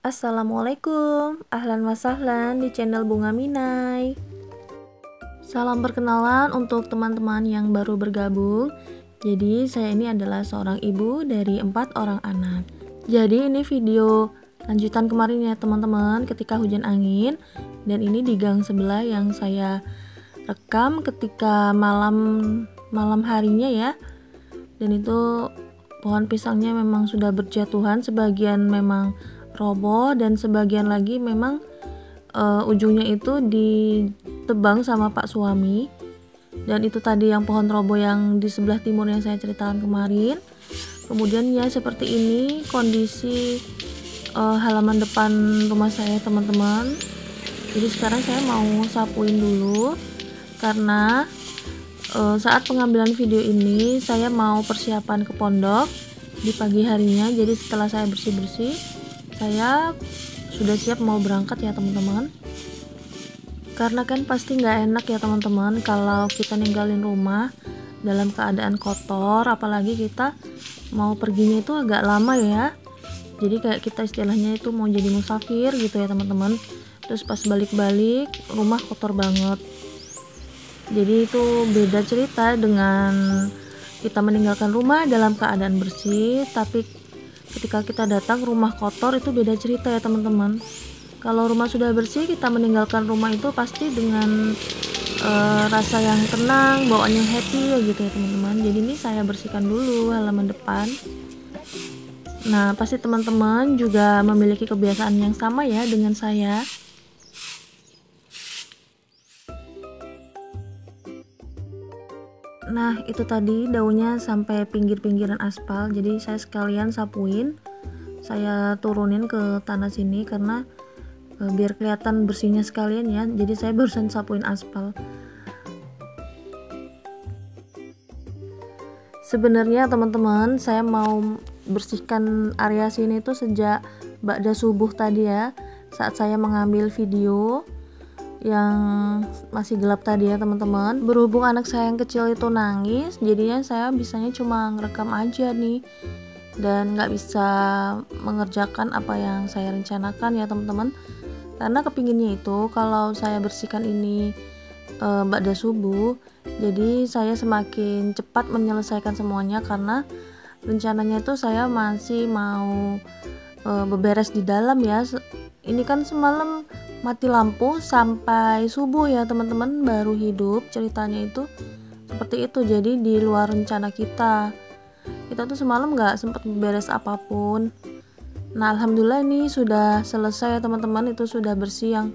Assalamualaikum, ahlan wa sahlan di channel Bunga Minai. Salam perkenalan untuk teman-teman yang baru bergabung. Jadi saya ini adalah seorang ibu dari 4 orang anak. Jadi ini video lanjutan kemarin ya teman-teman, ketika hujan angin. Dan ini di gang sebelah yang saya rekam ketika malam harinya ya. Dan itu pohon pisangnya memang sudah berjatuhan, sebagian memang roboh dan sebagian lagi memang ujungnya itu ditebang sama Pak suami. Dan itu tadi yang pohon roboh yang di sebelah timur yang saya ceritakan kemarin. Kemudian ya seperti ini kondisi halaman depan rumah saya teman-teman. Jadi sekarang saya mau sapuin dulu karena saat pengambilan video ini saya mau persiapan ke pondok di pagi harinya. Jadi setelah saya bersih-bersih, saya sudah siap mau berangkat ya teman-teman. Karena kan pasti nggak enak ya teman-teman kalau kita ninggalin rumah dalam keadaan kotor, apalagi kita mau perginya itu agak lama ya. Jadi kayak kita istilahnya itu mau jadi musafir gitu ya teman-teman. Terus pas balik-balik rumah kotor banget. Jadi itu beda cerita dengan kita meninggalkan rumah dalam keadaan bersih, tapi ketika kita datang rumah kotor itu beda cerita ya teman-teman. Kalau rumah sudah bersih, kita meninggalkan rumah itu pasti dengan rasa yang tenang, bawaannya happy ya gitu ya teman-teman. Jadi ini saya bersihkan dulu halaman depan. Nah pasti teman-teman juga memiliki kebiasaan yang sama ya dengan saya. Nah itu tadi daunnya sampai pinggir-pinggiran aspal, jadi saya sekalian sapuin, saya turunin ke tanah sini karena biar kelihatan bersihnya sekalian ya. Jadi saya barusan sapuin aspal. Sebenarnya teman-teman saya mau bersihkan area sini itu sejak ba'da subuh tadi ya, saat saya mengambil video yang masih gelap tadi ya teman-teman. Berhubung anak saya yang kecil itu nangis, jadinya saya bisanya cuma ngerekam aja nih dan nggak bisa mengerjakan apa yang saya rencanakan ya teman-teman. Karena kepinginnya itu kalau saya bersihkan ini ba'da subuh, jadi saya semakin cepat menyelesaikan semuanya, karena rencananya itu saya masih mau beberes di dalam ya. Ini kan semalam mati lampu sampai subuh ya teman-teman, baru hidup ceritanya itu seperti itu. Jadi di luar rencana kita tuh semalam nggak sempat beres apapun. Nah alhamdulillah ini sudah selesai ya teman-teman, itu sudah bersih. Yang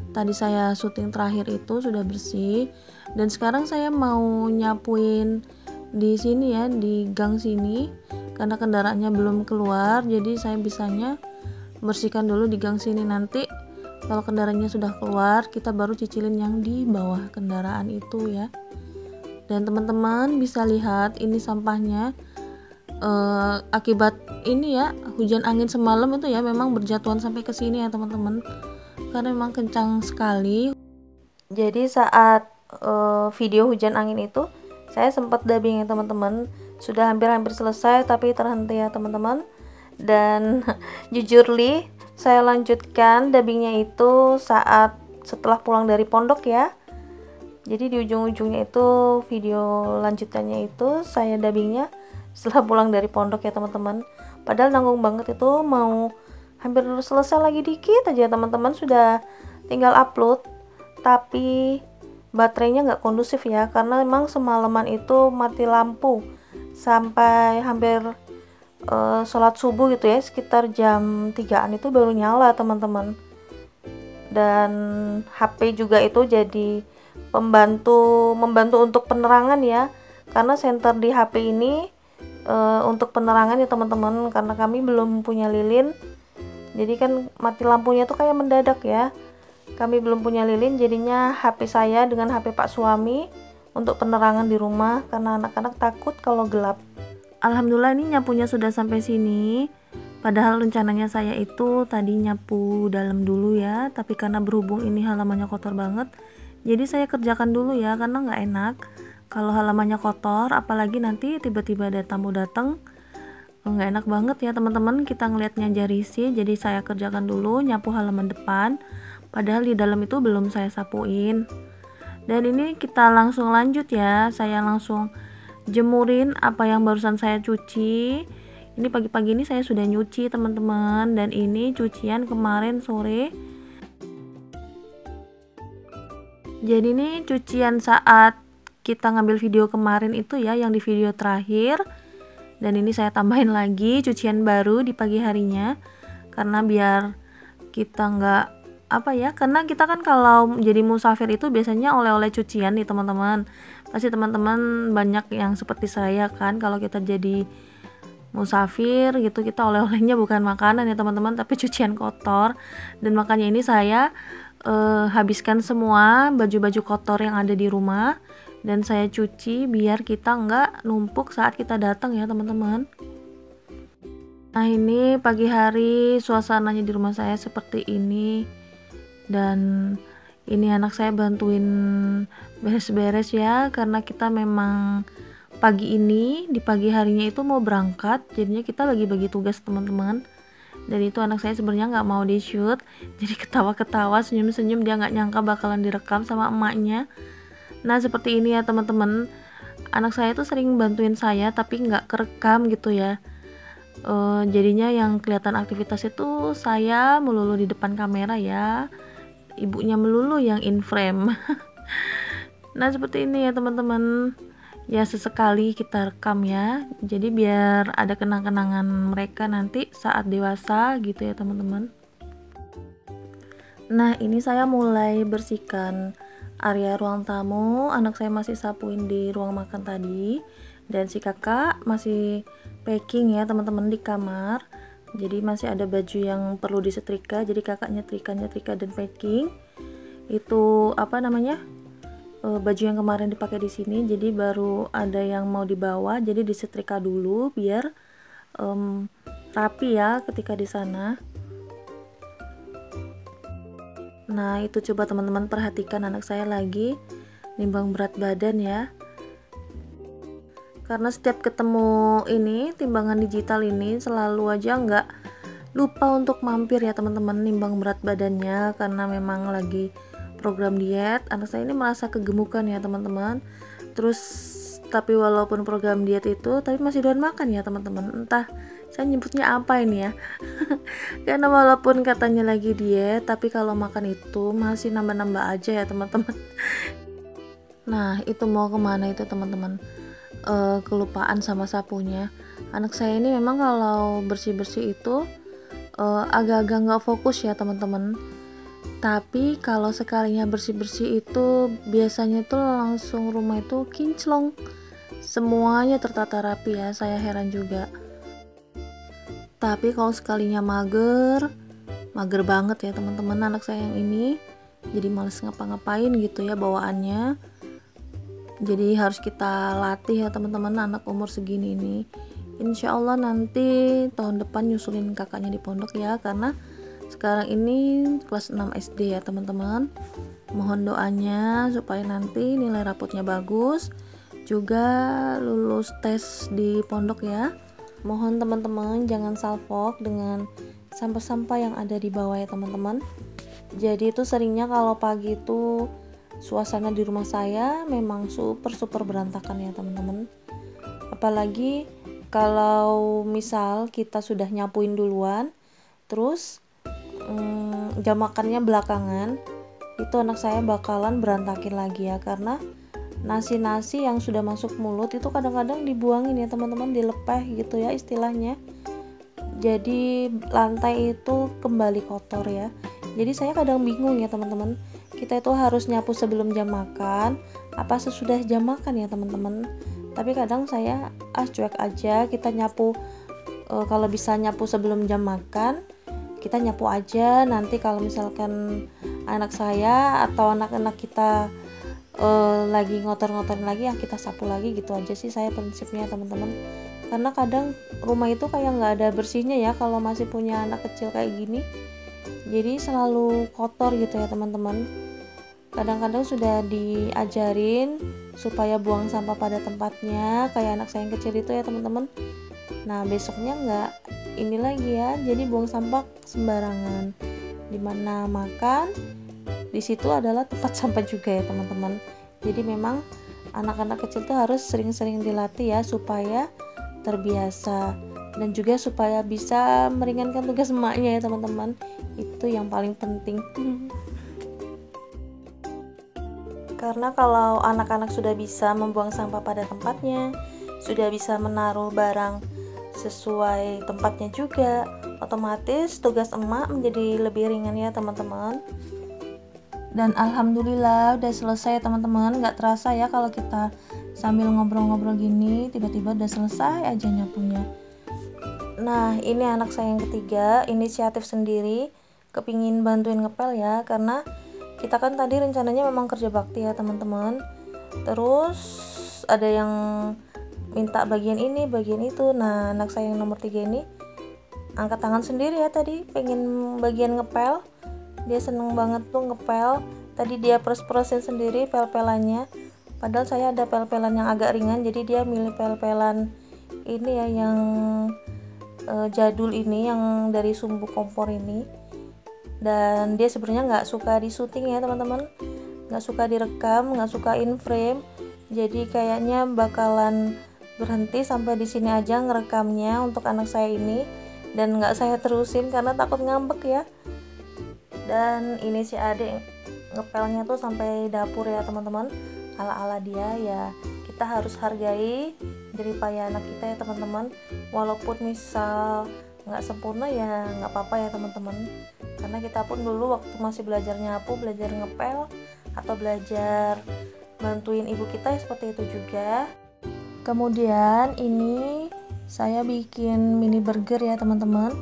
tadi saya syuting terakhir itu sudah bersih, dan sekarang saya mau nyapuin di sini ya, di gang sini, karena kendaraannya belum keluar. Jadi saya bisanya bersihkan dulu di gang sini, nanti kalau kendaraannya sudah keluar kita baru cicilin yang di bawah kendaraan itu ya. Dan teman-teman bisa lihat ini sampahnya akibat ini ya hujan angin semalam itu ya, memang berjatuhan sampai ke sini ya teman-teman, karena memang kencang sekali. Jadi saat video hujan angin itu saya sempat dubbing ya teman-teman, sudah hampir selesai tapi terhenti ya teman-teman. Dan jujur li saya lanjutkan dubbingnya itu saat setelah pulang dari pondok ya. Jadi di ujung-ujungnya itu video lanjutannya itu saya dubbingnya setelah pulang dari pondok ya teman-teman. Padahal nanggung banget, itu mau hampir selesai lagi dikit aja teman-teman, sudah tinggal upload. Tapi baterainya nggak kondusif ya, karena memang semalaman itu mati lampu sampai hampir sholat subuh gitu ya, sekitar jam 3-an itu baru nyala teman-teman. Dan HP juga itu jadi membantu untuk penerangan ya, karena senter di HP ini untuk penerangan ya teman-teman, karena kami belum punya lilin. Jadi kan mati lampunya tuh kayak mendadak ya, kami belum punya lilin, jadinya HP saya dengan HP Pak suami untuk penerangan di rumah, karena anak-anak takut kalau gelap. Alhamdulillah ini nyapunya sudah sampai sini. Padahal rencananya saya itu tadi nyapu dalam dulu ya, tapi karena berhubung ini halamannya kotor banget, jadi saya kerjakan dulu ya, karena nggak enak kalau halamannya kotor, apalagi nanti tiba-tiba ada tamu datang nggak enak banget ya teman-teman kita ngelihatnya aja risih. Jadi saya kerjakan dulu nyapu halaman depan, padahal di dalam itu belum saya sapuin. Dan ini kita langsung lanjut ya, saya langsung jemurin apa yang barusan saya cuci. Ini pagi-pagi ini saya sudah nyuci teman-teman, dan ini cucian kemarin sore. Jadi ini cucian saat kita ngambil video kemarin itu ya, yang di video terakhir. Dan ini saya tambahin lagi cucian baru di pagi harinya, karena biar kita nggak karena kita kan kalau jadi musafir itu biasanya oleh-oleh cucian nih teman-teman. Pasti teman-teman banyak yang seperti saya kan, kalau kita jadi musafir gitu kita oleh-olehnya bukan makanan ya teman-teman, tapi cucian kotor. Dan makanya ini saya habiskan semua baju-baju kotor yang ada di rumah dan saya cuci biar kita nggak numpuk saat kita datang ya teman-teman. Nah ini pagi hari suasananya di rumah saya seperti ini, dan ini anak saya bantuin beres-beres ya, karena kita memang di pagi harinya itu mau berangkat, jadinya kita bagi-bagi tugas teman-teman. Dan itu anak saya sebenarnya nggak mau di shoot, jadi ketawa-ketawa senyum-senyum, dia nggak nyangka bakalan direkam sama emaknya. Nah seperti ini ya teman-teman, anak saya tuh sering bantuin saya tapi nggak kerekam gitu ya. Jadinya yang kelihatan aktivitas itu saya melulu di depan kamera ya, ibunya melulu yang in frame. Nah seperti ini ya teman-teman, ya sesekali kita rekam ya, jadi biar ada kenang-kenangan mereka nanti saat dewasa gitu ya teman-teman. Nah ini saya mulai bersihkan area ruang tamu, anak saya masih sapuin di ruang makan tadi, dan si kakak masih packing ya teman-teman di kamar. Jadi masih ada baju yang perlu disetrika, jadi kakak nyetrika dan packing. Itu baju yang kemarin dipakai di sini, jadi baru ada yang mau dibawa, jadi disetrika dulu biar rapi ya ketika di sana. Nah itu coba teman-teman perhatikan, anak saya lagi nimbang berat badan ya, karena setiap ketemu ini timbangan digital ini selalu aja nggak lupa untuk mampir ya teman-teman nimbang berat badannya, karena memang lagi program diet. Anak saya ini merasa kegemukan ya teman-teman. Terus tapi walaupun program diet itu tapi masih doyan makan ya teman-teman, entah saya nyebutnya apa ini ya. Karena walaupun katanya lagi diet, tapi kalau makan itu masih nambah-nambah aja ya teman-teman. Nah itu mau kemana itu teman-teman, kelupaan sama sapunya. Anak saya ini memang kalau bersih-bersih itu agak-agak nggak fokus ya teman-teman. Tapi kalau sekalinya bersih-bersih itu biasanya tuh langsung rumah itu kinclong, semuanya tertata rapi ya, saya heran juga. Tapi kalau sekalinya mager banget ya teman-teman anak saya yang ini, jadi males ngapa-ngapain gitu ya bawaannya. Jadi harus kita latih ya teman-teman, anak umur segini ini. Insya Allah nanti tahun depan nyusulin kakaknya di pondok ya, karena sekarang ini kelas 6 SD ya teman-teman. Mohon doanya supaya nanti nilai rapotnya bagus, juga lulus tes di pondok ya. Mohon teman-teman jangan salfok dengan sampah-sampah yang ada di bawah ya teman-teman. Jadi itu seringnya kalau pagi itu suasana di rumah saya memang super berantakan ya teman-teman. Apalagi kalau misal kita sudah nyapuin duluan, terus jam makannya belakangan, itu anak saya bakalan berantakin lagi ya, karena nasi-nasi yang sudah masuk mulut itu kadang-kadang dibuangin ya teman-teman, dilepeh gitu ya istilahnya. Jadi lantai itu kembali kotor ya. Jadi saya kadang bingung ya teman-teman, kita itu harus nyapu sebelum jam makan apa sesudah jam makan ya teman-teman. Tapi kadang saya cuek aja, kita nyapu kalau bisa nyapu sebelum jam makan kita nyapu aja. Nanti kalau misalkan anak saya atau anak-anak kita lagi ngotor-ngotorin lagi ya kita sapu lagi, gitu aja sih saya prinsipnya teman-teman. Karena kadang rumah itu kayak nggak ada bersihnya ya kalau masih punya anak kecil kayak gini, jadi selalu kotor gitu ya teman-teman. Kadang-kadang sudah diajarin supaya buang sampah pada tempatnya, kayak anak saya yang kecil itu ya teman-teman. Nah besoknya nggak ini lagi ya, jadi buang sampah sembarangan. Dimana makan, di situ adalah tempat sampah juga ya teman-teman. Jadi memang anak-anak kecil tuh harus sering-sering dilatih ya supaya terbiasa, dan juga supaya bisa meringankan tugas emaknya ya teman-teman. Itu yang paling penting. Karena kalau anak-anak sudah bisa membuang sampah pada tempatnya, sudah bisa menaruh barang sesuai tempatnya juga, otomatis tugas emak menjadi lebih ringan ya teman-teman. Dan alhamdulillah udah selesai teman-teman. Gak terasa ya kalau kita sambil ngobrol-ngobrol gini tiba-tiba udah selesai aja nyapunya. Nah ini anak saya yang ketiga, inisiatif sendiri, kepingin bantuin ngepel ya, karena kita kan tadi rencananya memang kerja bakti ya teman-teman. Terus ada yang minta bagian ini bagian itu. Nah anak saya yang nomor 3 ini angkat tangan sendiri ya, tadi pengen bagian ngepel. Dia seneng banget tuh ngepel. Tadi dia pros-prosin sendiri pel-pelannya, padahal saya ada pel-pelan yang agak ringan, jadi dia milih pel-pelan ini ya yang jadul ini, yang dari sumbu kompor ini. Dan dia sebenarnya nggak suka di syuting ya teman-teman, nggak suka direkam, nggak suka in frame. Jadi kayaknya bakalan berhenti sampai di sini aja ngerekamnya untuk anak saya ini, dan nggak saya terusin karena takut ngambek ya. Dan ini si adik ngepelnya tuh sampai dapur ya teman-teman, ala-ala dia ya. Kita harus hargai jerih payah anak kita ya teman-teman, walaupun misal nggak sempurna ya nggak apa-apa ya teman-teman, karena kita pun dulu waktu masih belajar nyapu, belajar ngepel, atau belajar bantuin ibu kita ya seperti itu juga. Kemudian ini saya bikin mini burger ya teman-teman,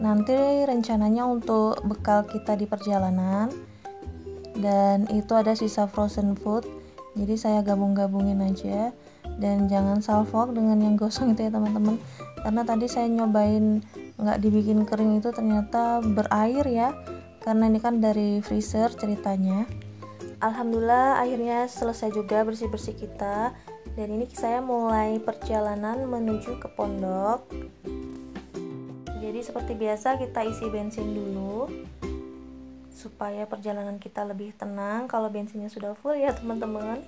nanti rencananya untuk bekal kita di perjalanan. Dan itu ada sisa frozen food, jadi saya gabung-gabungin aja. Dan jangan salfok dengan yang gosong itu ya teman-teman, karena tadi saya nyobain nggak dibikin kering itu ternyata berair ya, karena ini kan dari freezer ceritanya. Alhamdulillah akhirnya selesai juga bersih-bersih kita. Dan ini saya mulai perjalanan menuju ke pondok. Jadi seperti biasa kita isi bensin dulu supaya perjalanan kita lebih tenang kalau bensinnya sudah full ya teman-teman.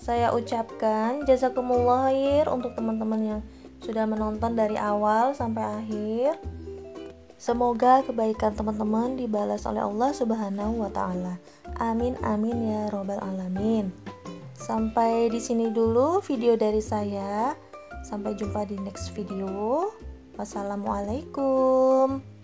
Saya ucapkan jazakumullah khair untuk teman-teman yang sudah menonton dari awal sampai akhir. Semoga kebaikan teman-teman dibalas oleh Allah Subhanahu wa taala. Amin amin ya robbal alamin. Sampai di sini dulu video dari saya. Sampai jumpa di next video. Wassalamualaikum.